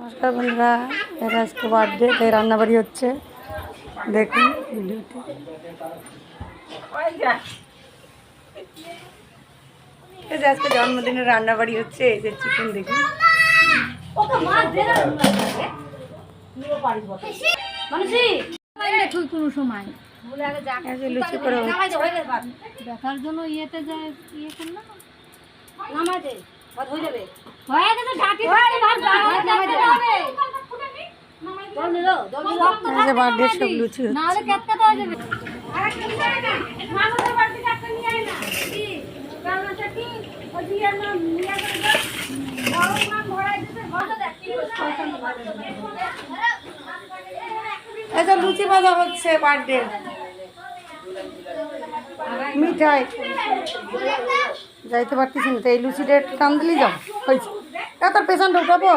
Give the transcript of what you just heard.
নমস্কার বন্ধুরা, এটা আজকে বার্থডে, তাই রান্নাবাড়ি হচ্ছে। দেখুন ভিডিওটি। এই যে আজকে জন্মদিনের রান্নাবাড়ি হচ্ছে। এই যে চিকেন দেখুন। কোনো সময় লুচি করে দেখার জন্য ইয়েতে যায়, ইয়ে করলাম বার্থডে সব লুচি আচ্ছা লুচি ভাজা হচ্ছে বার্থডে মিঠাই যাইতে পারতেছি না, তো এই লুচিটা একটু টান দিলেই যাও হয়েছে। এত পেশেন্ট উঠাবো।